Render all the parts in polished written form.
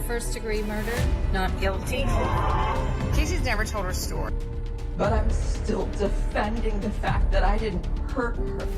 First-degree murder. Not guilty. Casey's never told her story. But I'm still defending the fact that I didn't hurt her.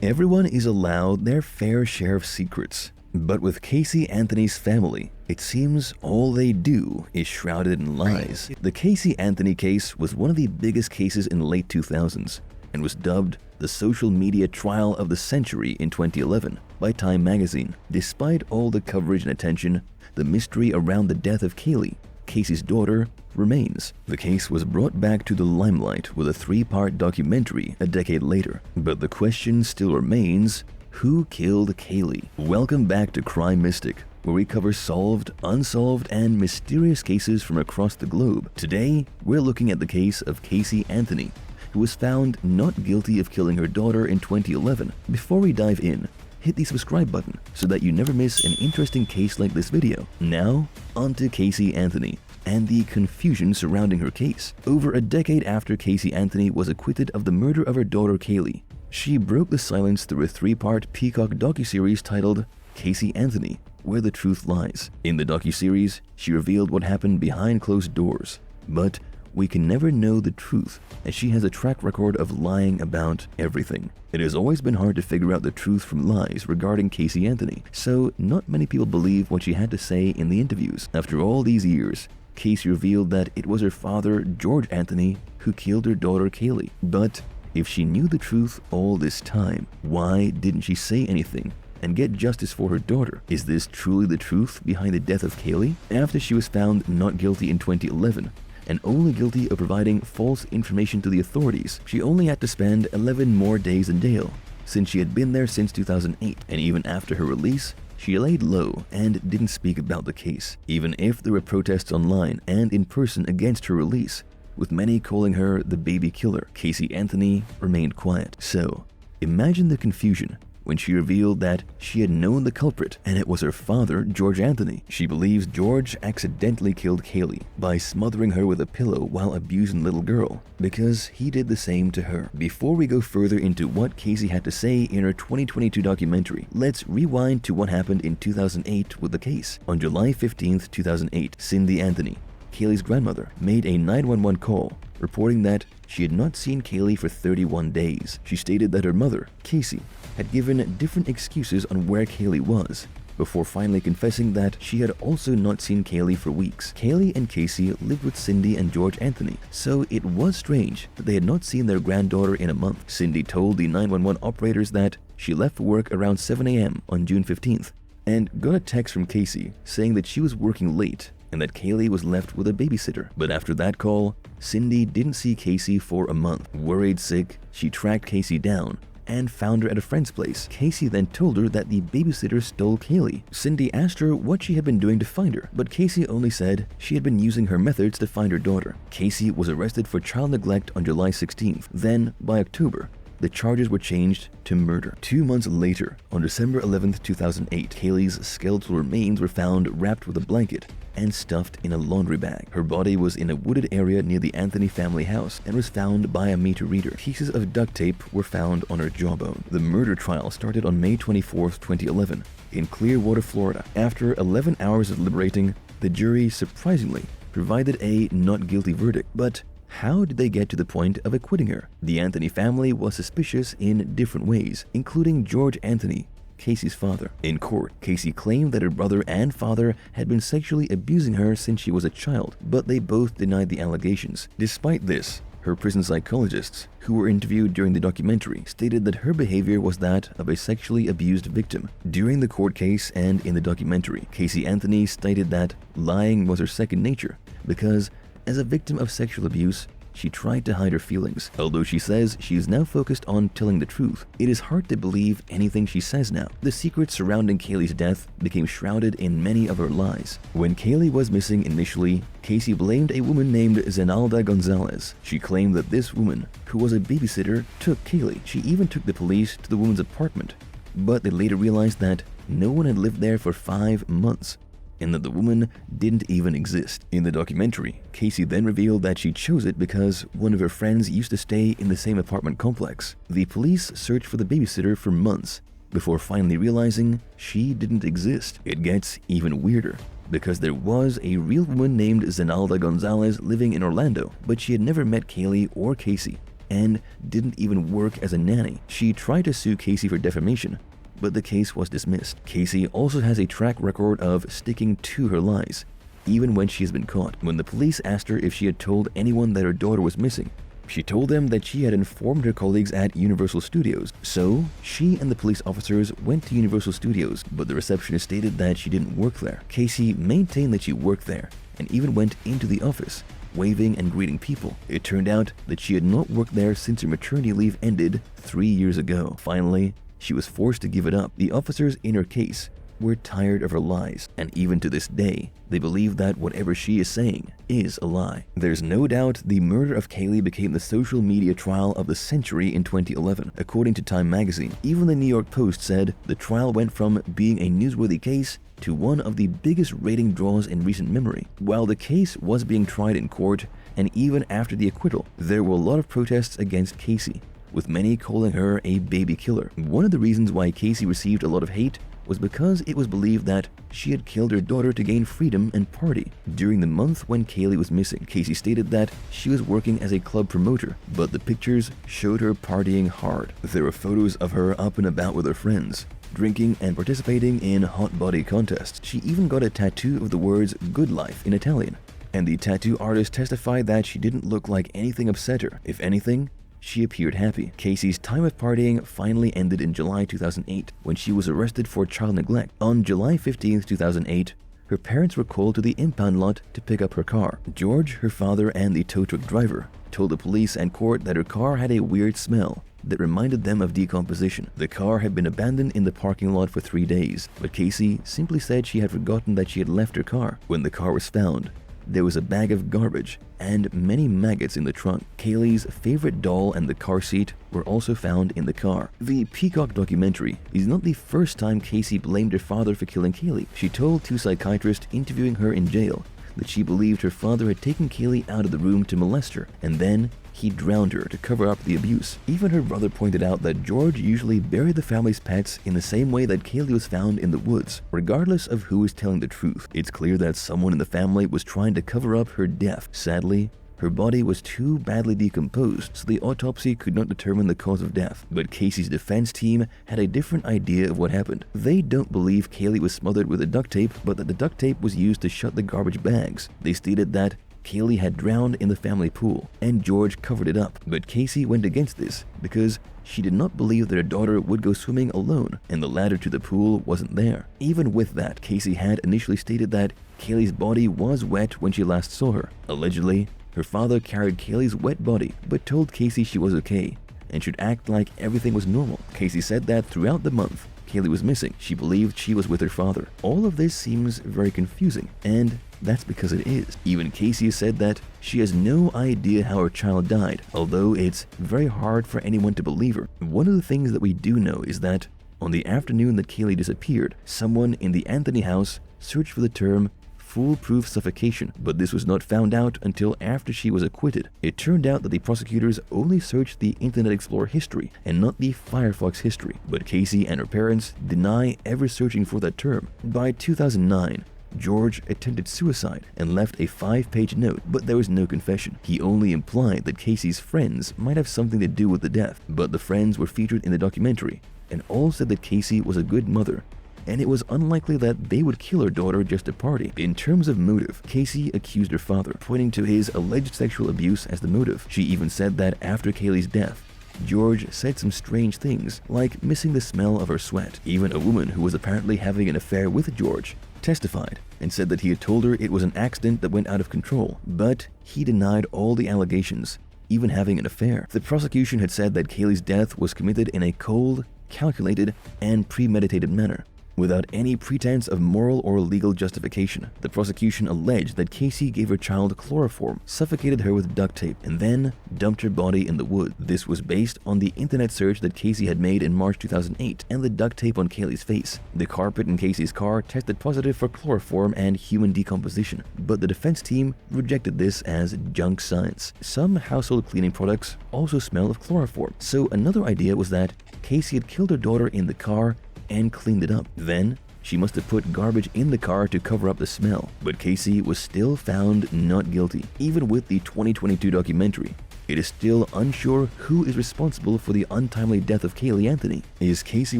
Everyone is allowed their fair share of secrets, but with Caylee Anthony's family, it seems all they do is shrouded in lies. The Caylee Anthony case was one of the biggest cases in the late 2000s and was dubbed the social media trial of the century in 2011 by Time magazine. Despite all the coverage and attention, the mystery around the death of Caylee, Casey's daughter, remains. The case was brought back to the limelight with a 3-part documentary a decade later, but the question still remains: who killed Caylee? Welcome back to Crime Mystic, where we cover solved, unsolved, and mysterious cases from across the globe. Today, we're looking at the case of Caylee Anthony, who was found not guilty of killing her daughter in 2011. Before we dive in, hit the subscribe button so that you never miss an interesting case like this video. Now, on to Caylee Anthony and the confusion surrounding her case. Over a decade after Caylee Anthony was acquitted of the murder of her daughter Caylee, she broke the silence through a 3-part Peacock docuseries titled Caylee Anthony, Where the Truth Lies. In the docuseries, she revealed what happened behind closed doors, but we can never know the truth, as she has a track record of lying about everything. It has always been hard to figure out the truth from lies regarding Caylee Anthony, so not many people believe what she had to say in the interviews. After all these years, Caylee revealed that it was her father, George Anthony, who killed her daughter Caylee. But if she knew the truth all this time, why didn't she say anything and get justice for her daughter? Is this truly the truth behind the death of Caylee? After she was found not guilty in 2011, and only guilty of providing false information to the authorities, she only had to spend 11 more days in jail, since she had been there since 2008. And even after her release, she laid low and didn't speak about the case, even if there were protests online and in person against her release, with many calling her the baby killer. Caylee Anthony remained quiet. So, imagine the confusion when she revealed that she had known the culprit, and it was her father, George Anthony. She believes George accidentally killed Caylee by smothering her with a pillow while abusing the little girl, because he did the same to her. Before we go further into what Caylee had to say in her 2022 documentary, let's rewind to what happened in 2008 with the case. On July 15th, 2008, Cindy Anthony, Caylee's grandmother, made a 911 call reporting that she had not seen Caylee for 31 days. She stated that her mother, Casey, had given different excuses on where Caylee was, before finally confessing that she had also not seen Caylee for weeks. Caylee and Casey lived with Cindy and George Anthony, so it was strange that they had not seen their granddaughter in a month. Cindy told the 911 operators that she left for work around 7 a.m. on June 15th and got a text from Casey saying that she was working late and that Caylee was left with a babysitter. But after that call, Cindy didn't see Casey for a month. Worried sick, she tracked Casey down and found her at a friend's place. Casey then told her that the babysitter stole Caylee. Cindy asked her what she had been doing to find her, but Casey only said she had been using her methods to find her daughter. Casey was arrested for child neglect on July 16th. Then, by October, the charges were changed to murder. 2 months later, on December 11th, 2008, Caylee's skeletal remains were found wrapped with a blanket and stuffed in a laundry bag. Her body was in a wooded area near the Anthony family house and was found by a meter reader. Pieces of duct tape were found on her jawbone. The murder trial started on May 24th, 2011 in Clearwater, Florida. After 11 hours of deliberating, the jury surprisingly provided a not guilty verdict. But how did they get to the point of acquitting her? The Anthony family was suspicious in different ways, including George Anthony, Casey's father. In court, Casey claimed that her brother and father had been sexually abusing her since she was a child, but they both denied the allegations. Despite this, her prison psychologists, who were interviewed during the documentary, stated that her behavior was that of a sexually abused victim. During the court case and in the documentary, Caylee Anthony stated that lying was her second nature because, as a victim of sexual abuse, she tried to hide her feelings. Although she says she is now focused on telling the truth, it is hard to believe anything she says now. The secret surrounding Caylee's death became shrouded in many of her lies. When Caylee was missing initially, Casey blamed a woman named Zenalda Gonzalez. She claimed that this woman, who was a babysitter, took Caylee. She even took the police to the woman's apartment, but they later realized that no one had lived there for 5 months, and that the woman didn't even exist. In the documentary, Casey then revealed that she chose it because one of her friends used to stay in the same apartment complex. The police searched for the babysitter for months before finally realizing she didn't exist. It gets even weirder. because there was a real woman named Zenalda Gonzalez living in Orlando, but she had never met Caylee or Casey and didn't even work as a nanny. She tried to sue Casey for defamation, but the case was dismissed. Casey also has a track record of sticking to her lies, even when she has been caught. When the police asked her if she had told anyone that her daughter was missing, she told them that she had informed her colleagues at Universal Studios. So, she and the police officers went to Universal Studios, but the receptionist stated that she didn't work there. Casey maintained that she worked there, and even went into the office, waving and greeting people. It turned out that she had not worked there since her maternity leave ended 3 years ago. Finally, she was forced to give it up. The officers in her case were tired of her lies, and even to this day, they believe that whatever she is saying is a lie. There's no doubt the murder of Caylee became the social media trial of the century in 2011. According to Time magazine, even the New York Post said the trial went from being a newsworthy case to one of the biggest rating draws in recent memory. While the case was being tried in court, and even after the acquittal, there were a lot of protests against Casey, with many calling her a baby killer. One of the reasons why Casey received a lot of hate was because it was believed that she had killed her daughter to gain freedom and party. During the month when Caylee was missing, Casey stated that she was working as a club promoter, but the pictures showed her partying hard. There were photos of her up and about with her friends, drinking and participating in hot body contests. She even got a tattoo of the words "Good Life" in Italian, and the tattoo artist testified that she didn't look like anything upset her. If anything, she appeared happy. Casey's time of partying finally ended in July 2008 when she was arrested for child neglect. On July 15, 2008, her parents were called to the impound lot to pick up her car. George, her father, and the tow truck driver told the police and court that her car had a weird smell that reminded them of decomposition. The car had been abandoned in the parking lot for 3 days, but Casey simply said she had forgotten that she had left her car. When the car was found, there was a bag of garbage and many maggots in the trunk. Caylee's favorite doll and the car seat were also found in the car. The Peacock documentary is not the first time Casey blamed her father for killing Caylee. She told two psychiatrists interviewing her in jail that she believed her father had taken Caylee out of the room to molest her, and then he drowned her to cover up the abuse. Even her brother pointed out that George usually buried the family's pets in the same way that Caylee was found in the woods. Regardless of who is telling the truth, it's clear that someone in the family was trying to cover up her death. Sadly, her body was too badly decomposed, so the autopsy could not determine the cause of death. But Casey's defense team had a different idea of what happened. They don't believe Caylee was smothered with a duct tape, but that the duct tape was used to shut the garbage bags. They stated that Caylee had drowned in the family pool, and George covered it up. But Casey went against this because she did not believe that her daughter would go swimming alone, and the ladder to the pool wasn't there. Even with that, Casey had initially stated that Caylee's body was wet when she last saw her. Allegedly, her father carried Caylee's wet body, but told Casey she was okay and should act like everything was normal. Casey said that throughout the month Caylee was missing, she believed she was with her father. All of this seems very confusing, and that's because it is. Even Casey said that she has no idea how her child died, although it's very hard for anyone to believe her. One of the things that we do know is that on the afternoon that Caylee disappeared, someone in the Anthony house searched for the term foolproof suffocation, but this was not found out until after she was acquitted. It turned out that the prosecutors only searched the Internet Explorer history and not the Firefox history, but Casey and her parents deny ever searching for that term. By 2009, George attempted suicide and left a 5-page note, but there was no confession. He only implied that Casey's friends might have something to do with the death, but the friends were featured in the documentary and all said that Casey was a good mother, and it was unlikely that they would kill her daughter just to party. In terms of motive, Casey accused her father, pointing to his alleged sexual abuse as the motive. She even said that after Caylee's death, George said some strange things, like missing the smell of her sweat. Even a woman who was apparently having an affair with George testified and said that he had told her it was an accident that went out of control, but he denied all the allegations, even having an affair. The prosecution had said that Caylee's death was committed in a cold, calculated, and premeditated manner, without any pretense of moral or legal justification. The prosecution alleged that Casey gave her child chloroform, suffocated her with duct tape, and then dumped her body in the woods. This was based on the internet search that Casey had made in March 2008 and the duct tape on Caylee's face. The carpet in Casey's car tested positive for chloroform and human decomposition, but the defense team rejected this as junk science. Some household cleaning products also smell of chloroform, so another idea was that Casey had killed her daughter in the car and cleaned it up. Then, she must have put garbage in the car to cover up the smell. But Casey was still found not guilty. Even with the 2022 documentary, it is still unsure who is responsible for the untimely death of Caylee Anthony. Is Casey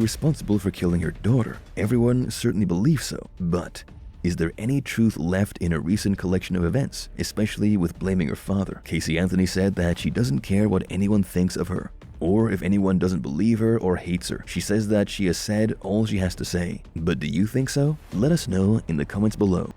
responsible for killing her daughter? Everyone certainly believes so, but is there any truth left in a recent collection of events, especially with blaming her father? Caylee Anthony said that she doesn't care what anyone thinks of her, or if anyone doesn't believe her or hates her. She says that she has said all she has to say. But do you think so? Let us know in the comments below.